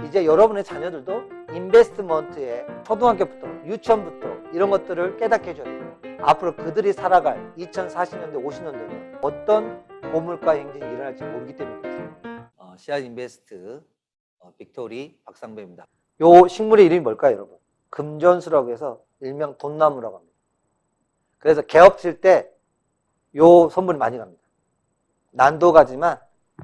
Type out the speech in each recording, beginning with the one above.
이제 여러분의 자녀들도 인베스트먼트에 초등학교부터 유치원부터 이런 것들을 깨닫게 해줘야 돼요. 앞으로 그들이 살아갈 2040년대 50년대는 어떤 고물가 행진이 일어날지 모르기 때문에 그렇습니다. 씨앗 인베스트 빅토리 박상배입니다. 요 식물의 이름이 뭘까요, 여러분? 금전수라고 해서 일명 돈나무라고 합니다. 그래서 개업 칠 때 요 선물이 많이 갑니다. 난도가지만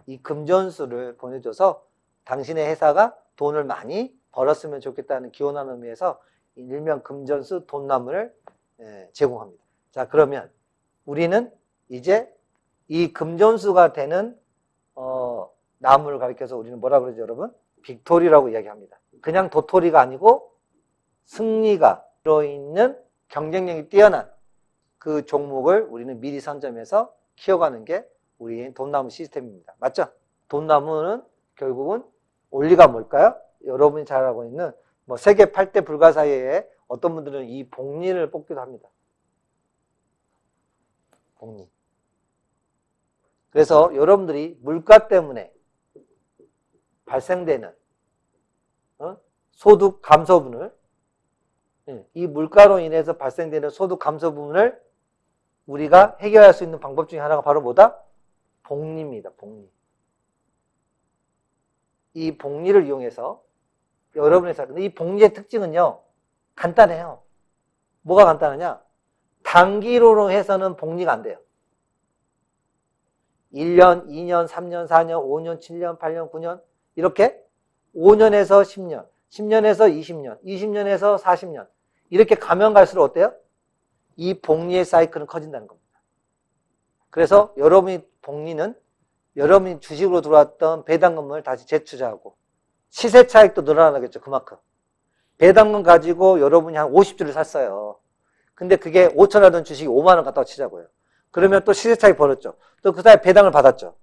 이 금전수를 보내줘서 당신의 회사가 돈을 많이 벌었으면 좋겠다는 기원하는 의미에서 일명 금전수 돈나무를 제공합니다. 자, 그러면 우리는 이제 이 금전수가 되는 나무를 가리켜서 우리는 뭐라 그러죠, 여러분? 빅토리라고 이야기합니다. 그냥 도토리가 아니고 승리가 들어있는 경쟁력이 뛰어난 그 종목을 우리는 미리 선점해서 키워가는 게 우리의 돈나무 시스템입니다. 맞죠? 돈나무는 결국은 원리가 뭘까요? 여러분이 잘 알고 있는 세계 8대 불가사의에 어떤 분들은 이 복리를 뽑기도 합니다. 복리. 그래서 여러분들이 물가 때문에 발생되는 소득 감소 분을, 이 물가로 인해서 발생되는 소득 감소 부분을 우리가 해결할 수 있는 방법 중에 하나가 바로 뭐다? 복리입니다. 복리. 이 복리를 이용해서 여러분의 근데 이 복리의 특징은요, 간단해요. 뭐가 간단하냐? 단기로 해서는 복리가 안 돼요. 1년, 2년, 3년, 4년, 5년, 7년, 8년, 9년 이렇게 5년에서 10년, 10년에서 20년, 20년에서 40년 이렇게 가면 갈수록 어때요? 이 복리의 사이클은 커진다는 겁니다. 그래서 여러분이 복리는 여러분이 주식으로 들어왔던 배당금을 다시 재투자하고 시세 차익도 늘어나겠죠. 그만큼. 배당금 가지고 여러분이 한 50주를 샀어요. 근데 그게 5천 하던 주식이 5만 원 갖다가 치자고요. 그러면 또 시세 차익 벌었죠. 또 그 사이에 배당을 받았죠.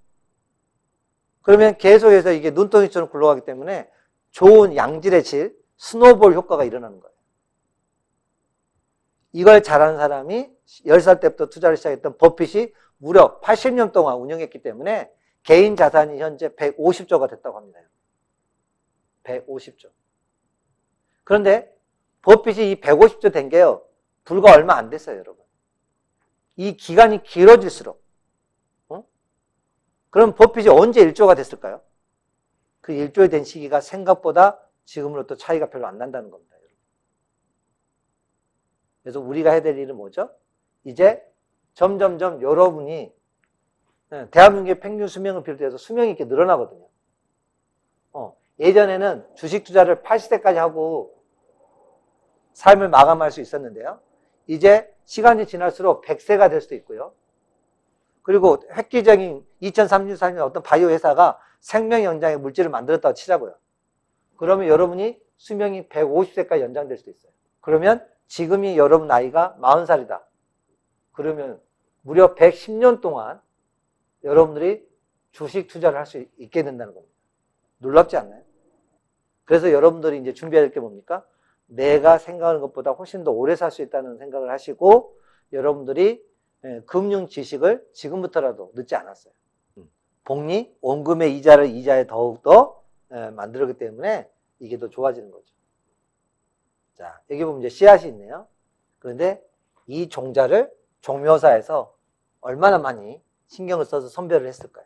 그러면 계속해서 이게 눈덩이처럼 굴러가기 때문에 좋은 양질의 질, 스노볼 효과가 일어나는 거예요. 이걸 잘하는 사람이 10살 때부터 투자를 시작했던 버핏이 무려 80년 동안 운영했기 때문에 개인 자산이 현재 150조가 됐다고 합니다. 150조. 그런데 버핏이 이 150조 된 게요, 불과 얼마 안 됐어요, 여러분. 이 기간이 길어질수록, 그럼 버핏이 언제 1조가 됐을까요? 그 1조에 된 시기가 생각보다 지금으로부터 차이가 별로 안 난다는 겁니다, 여러분. 그래서 우리가 해야 될 일은 뭐죠? 이제 점점점 여러분이 대한민국의 평균 수명을 비롯해서 수명이 이렇게 늘어나거든요. 예전에는 주식 투자를 80세까지 하고 삶을 마감할 수 있었는데요. 이제 시간이 지날수록 100세가 될 수도 있고요. 그리고 획기적인 2034년 어떤 바이오 회사가 생명 연장의 물질을 만들었다고 치자고요. 그러면 여러분이 수명이 150세까지 연장될 수도 있어요. 그러면 지금이 여러분 나이가 40살이다. 그러면 무려 110년 동안 여러분들이 주식 투자를 할 수 있게 된다는 겁니다. 놀랍지 않나요? 그래서 여러분들이 이제 준비해야 될 게 뭡니까? 내가 생각하는 것보다 훨씬 더 오래 살 수 있다는 생각을 하시고 여러분들이 금융 지식을 지금부터라도 늦지 않았어요. 복리, 원금의 이자를 이자에 더욱더 만들기 때문에 이게 더 좋아지는 거죠. 자, 여기 보면 이제 씨앗이 있네요. 그런데 이 종자를 종묘사에서 얼마나 많이 신경을 써서 선별을 했을까요?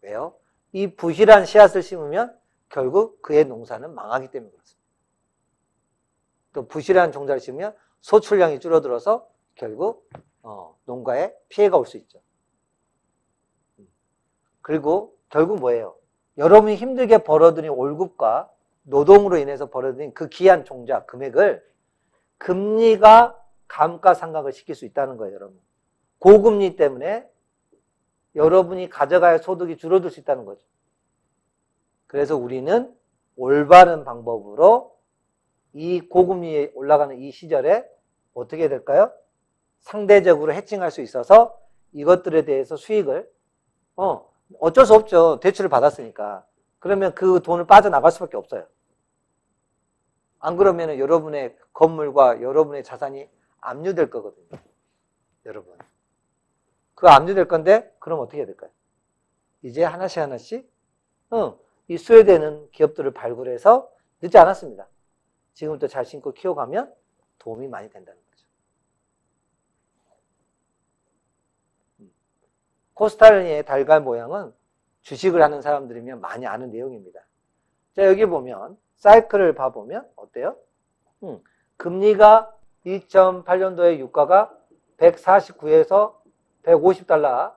왜요? 이 부실한 씨앗을 심으면 결국 그의 농사는 망하기 때문에 그렇습니다. 또 부실한 종자를 심으면 소출량이 줄어들어서 결국 농가에 피해가 올 수 있죠. 그리고 결국 뭐예요? 여러분이 힘들게 벌어들인 월급과 노동으로 인해서 벌어들인 그 귀한 종자 금액을 금리가 감가상각을 시킬 수 있다는 거예요, 여러분. 고금리 때문에 여러분이 가져갈 소득이 줄어들 수 있다는 거죠. 그래서 우리는 올바른 방법으로 이 고금리에 올라가는 이 시절에 어떻게 될까요? 상대적으로 해칭할 수 있어서 이것들에 대해서 수익을 어쩔 수 없죠. 대출을 받았으니까. 그러면 그 돈을 빠져나갈 수밖에 없어요. 안 그러면 여러분의 건물과 여러분의 자산이 압류될 거거든요. 여러분. 그 압류될 건데 그럼 어떻게 해야 될까요? 이제 하나씩 이 스웨덴은 기업들을 발굴해서 늦지 않았습니다. 지금부터 잘 심고 키워가면 도움이 많이 된다는 거죠. 코스탈리니의 달걀 모양은 주식을 하는 사람들이면 많이 아는 내용입니다. 자, 여기 보면 사이클을 봐보면 어때요? 금리가 2008년도에 유가가 149에서 150달러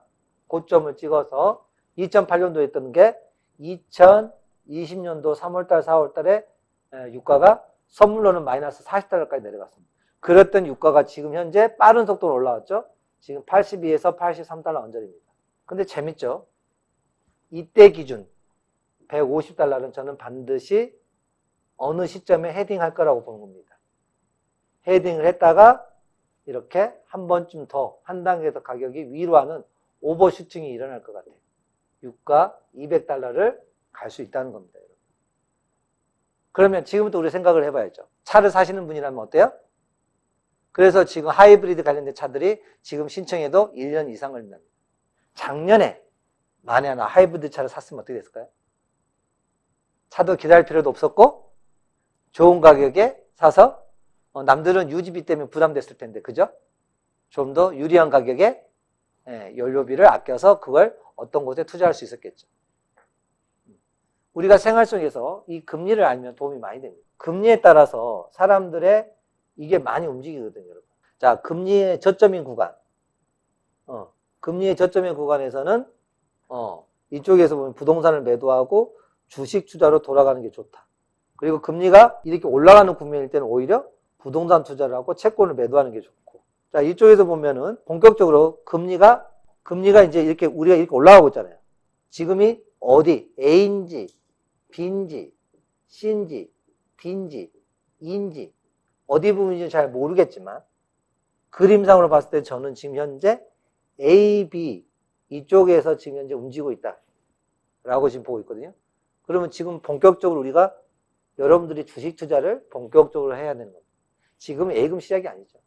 고점을 찍어서 2008년도에 있던 게 2020년도 3월달, 4월달에 유가가 선물로는 마이너스 40달러까지 내려갔습니다. 그랬던 유가가 지금 현재 빠른 속도로 올라왔죠. 지금 82에서 83달러 언저리입니다. 근데 재밌죠? 이때 기준 150달러는 저는 반드시 어느 시점에 헤딩할 거라고 보는 겁니다. 헤딩을 했다가 이렇게 한 번쯤 더, 한 단계 더 가격이 위로 하는 오버슈팅이 일어날 것 같아요. 유가 200달러를 갈 수 있다는 겁니다, 여러분. 그러면 지금부터 우리 생각을 해봐야죠. 차를 사시는 분이라면 어때요? 그래서 지금 하이브리드 관련된 차들이 지금 신청해도 1년 이상 걸린답니다. 작년에 만에 하나 하이브리드 차를 샀으면 어떻게 됐을까요? 차도 기다릴 필요도 없었고 좋은 가격에 사서 남들은 유지비 때문에 부담됐을 텐데, 그죠? 좀 더 유리한 가격에 연료비를 아껴서 그걸 어떤 곳에 투자할 수 있었겠죠. 우리가 생활 속에서 이 금리를 알면 도움이 많이 됩니다. 금리에 따라서 사람들의 이게 많이 움직이거든요, 여러분. 자, 금리의 저점인 구간. 금리의 저점인 구간에서는 이쪽에서 보면 부동산을 매도하고 주식 투자로 돌아가는 게 좋다. 그리고 금리가 이렇게 올라가는 국면일 때는 오히려 부동산 투자를 하고 채권을 매도하는 게 좋고. 자, 이쪽에서 보면은 본격적으로 금리가 이제 이렇게 우리가 이렇게 올라가고 있잖아요. 지금이 어디? A인지, B인지, C인지, D인지, E인지, 어디 부분인지 잘 모르겠지만, 그림상으로 봤을 때 저는 지금 현재 A, B, 이쪽에서 지금 현재 움직이고 있다. 라고 지금 보고 있거든요. 그러면 지금 본격적으로 우리가 여러분들이 주식 투자를 본격적으로 해야 되는 겁니다. 지금 예금 시작이 아니죠.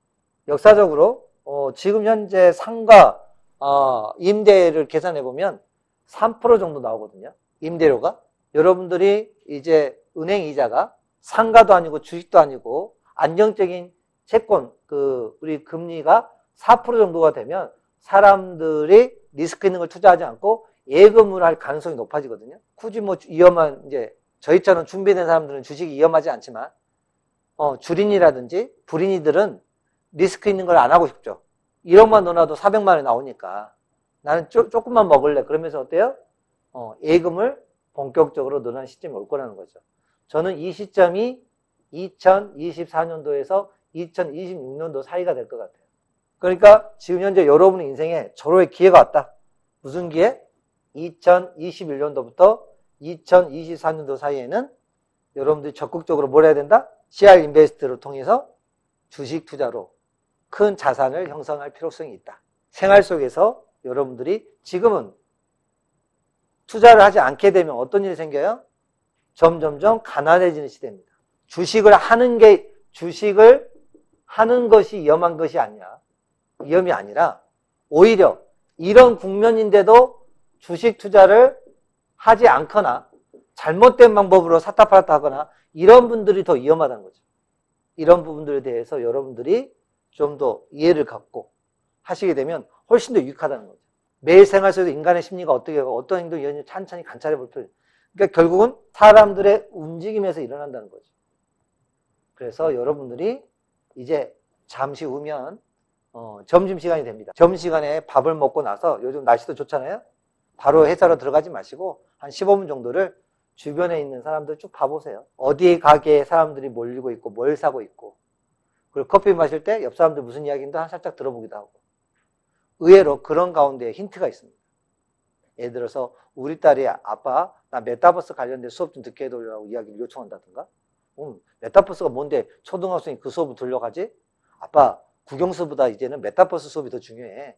역사적으로, 지금 현재 상가, 임대를 계산해보면 3% 정도 나오거든요. 임대료가. 여러분들이 이제 은행 이자가 상가도 아니고 주식도 아니고 안정적인 채권, 우리 금리가 4% 정도가 되면 사람들이 리스크 있는 걸 투자하지 않고 예금을 할 가능성이 높아지거든요. 굳이 뭐 위험한, 이제 저희처럼 준비된 사람들은 주식이 위험하지 않지만, 주린이라든지 불린이들은 리스크 있는 걸 안 하고 싶죠. 1억만 넣어놔도 400만 원이 나오니까 나는 조금만 먹을래. 그러면서 어때요? 예금을 본격적으로 넣는 시점이 올 거라는 거죠. 저는 이 시점이 2024년도에서 2026년도 사이가 될 것 같아요. 그러니까 지금 현재 여러분의 인생에 절호의 기회가 왔다. 무슨 기회? 2021년도부터 2024년도 사이에는 여러분들이 적극적으로 뭘 해야 된다? CR 인베스트를 통해서 주식 투자로 큰 자산을 형성할 필요성이 있다. 생활 속에서 여러분들이 지금은 투자를 하지 않게 되면 어떤 일이 생겨요? 점점점 가난해지는 시대입니다. 주식을 하는 것이 위험한 것이 아니야. 위험이 아니라 오히려 이런 국면인데도 주식 투자를 하지 않거나 잘못된 방법으로 샀다 팔았다 하거나 이런 분들이 더 위험하다는 거죠. 이런 부분들에 대해서 여러분들이 좀 더 이해를 갖고 하시게 되면 훨씬 더 유익하다는 거죠. 매일 생활 속에서 인간의 심리가 어떻게 하고 어떤 행동이 있는지 찬찬히 관찰해 볼 필요. 그러니까 결국은 사람들의 움직임에서 일어난다는 거죠. 그래서 여러분들이 이제 잠시 후면 점심시간이 됩니다. 점심시간에 밥을 먹고 나서 요즘 날씨도 좋잖아요. 바로 회사로 들어가지 마시고 한 15분 정도를 주변에 있는 사람들 쭉 봐보세요. 어디 가게에 사람들이 몰리고 있고 뭘 사고 있고, 그리고 커피 마실 때 옆 사람들 무슨 이야기인도 살짝 들어보기도 하고. 의외로 그런 가운데 힌트가 있습니다. 예를 들어서 우리 딸이 아빠 나 메타버스 관련된 수업 좀 듣게 해달라고 이야기를 요청한다든가, 메타버스가 뭔데 초등학생이 그 수업을 들려가지? 아빠 국영수보다 이제는 메타버스 수업이 더 중요해.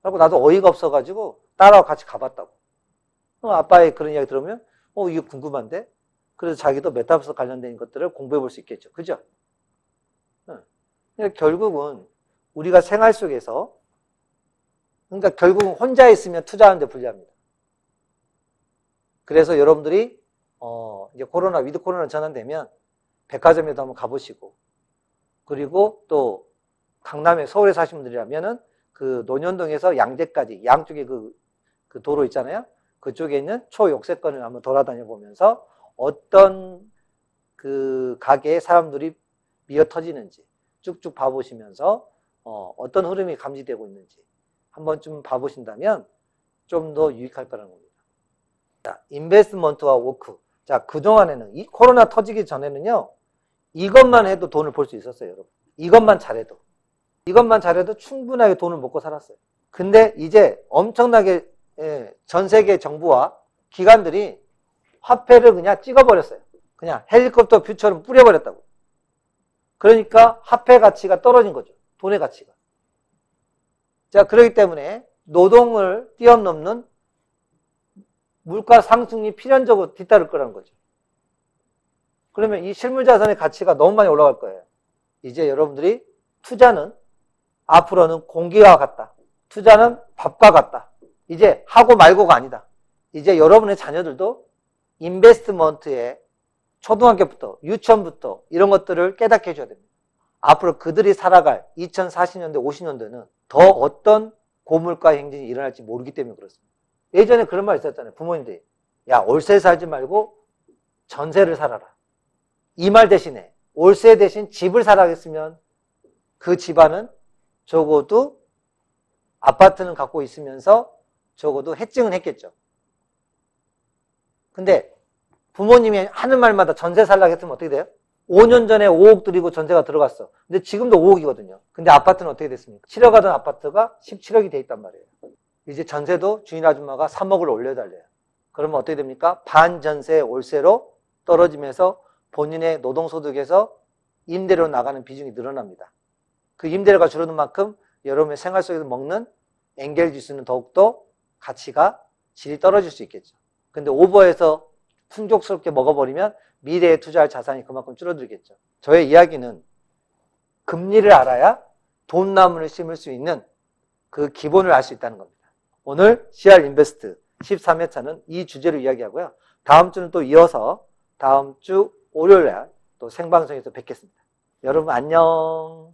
그리고 나도 어이가 없어가지고 딸하고 같이 가봤다고. 아빠의 그런 이야기 들으면 이게 궁금한데? 그래서 자기도 메타버스 관련된 것들을 공부해 볼 수 있겠죠. 그죠? 그러니까 결국은 우리가 생활 속에서, 그러니까 결국은 혼자 있으면 투자하는 데 불리합니다. 그래서 여러분들이 이제 위드 코로나 전환되면 백화점에도 한번 가보시고, 그리고 또 강남에 서울에 사시는 분들이라면은 그 논현동에서 양재까지 양쪽에 그 도로 있잖아요. 그쪽에 있는 초역세권을 한번 돌아다녀 보면서 어떤 그 가게에 사람들이 미어 터지는지 쭉쭉 봐보시면서 어떤 흐름이 감지되고 있는지 한번 좀 봐보신다면 좀 더 유익할 거라는 겁니다. 자, 인베스트먼트와 워크. 자, 그동안에는 이 코로나 터지기 전에는요, 이것만 해도 돈을 벌 수 있었어요, 여러분. 이것만 잘해도 충분하게 돈을 먹고 살았어요. 근데 이제 엄청나게 전 세계 정부와 기관들이 화폐를 그냥 찍어버렸어요. 그냥 헬리콥터 뷰처럼 뿌려버렸다고. 그러니까 화폐 가치가 떨어진 거죠. 돈의 가치가. 자, 그렇기 때문에 노동을 뛰어넘는 물가 상승이 필연적으로 뒤따를 거라는 거죠. 그러면 이 실물자산의 가치가 너무 많이 올라갈 거예요. 이제 여러분들이 투자는 앞으로는 공기와 같다. 투자는 밥과 같다. 이제 하고 말고가 아니다. 이제 여러분의 자녀들도 인베스트먼트에 초등학교부터 유치원부터 이런 것들을 깨닫게 해줘야 됩니다. 앞으로 그들이 살아갈 2040년대, 50년대는 더 어떤 고물가 행진이 일어날지 모르기 때문에 그렇습니다. 예전에 그런 말 있었잖아요. 부모님들이. 야, 월세 살지 말고 전세를 살아라. 이 말 대신에 월세 대신 집을 사라겠으면 그 집안은 적어도 아파트는 갖고 있으면서 적어도 해증은 했겠죠. 근데 부모님이 하는 말마다 전세 살라고 했으면 어떻게 돼요? 5년 전에 5억 들이고 전세가 들어갔어. 근데 지금도 5억이거든요. 근데 아파트는 어떻게 됐습니까? 7억 하던 아파트가 17억이 돼 있단 말이에요. 이제 전세도 주인 아줌마가 3억을 올려달래요. 그러면 어떻게 됩니까? 반전세 월세로 떨어지면서 본인의 노동소득에서 임대료 나가는 비중이 늘어납니다. 그 임대료가 줄어드는 만큼 여러분의 생활 속에서 먹는 엔겔 지수는 더욱더 가치가 질이 떨어질 수 있겠죠. 근데 오버해서 풍족스럽게 먹어버리면 미래에 투자할 자산이 그만큼 줄어들겠죠. 저의 이야기는 금리를 알아야 돈나무를 심을 수 있는 그 기본을 알 수 있다는 겁니다. 오늘 CR 인베스트 13회차는 이 주제로 이야기하고요. 다음 주는 또 이어서 다음 주 월요일에 또 생방송에서 뵙겠습니다. 여러분 안녕.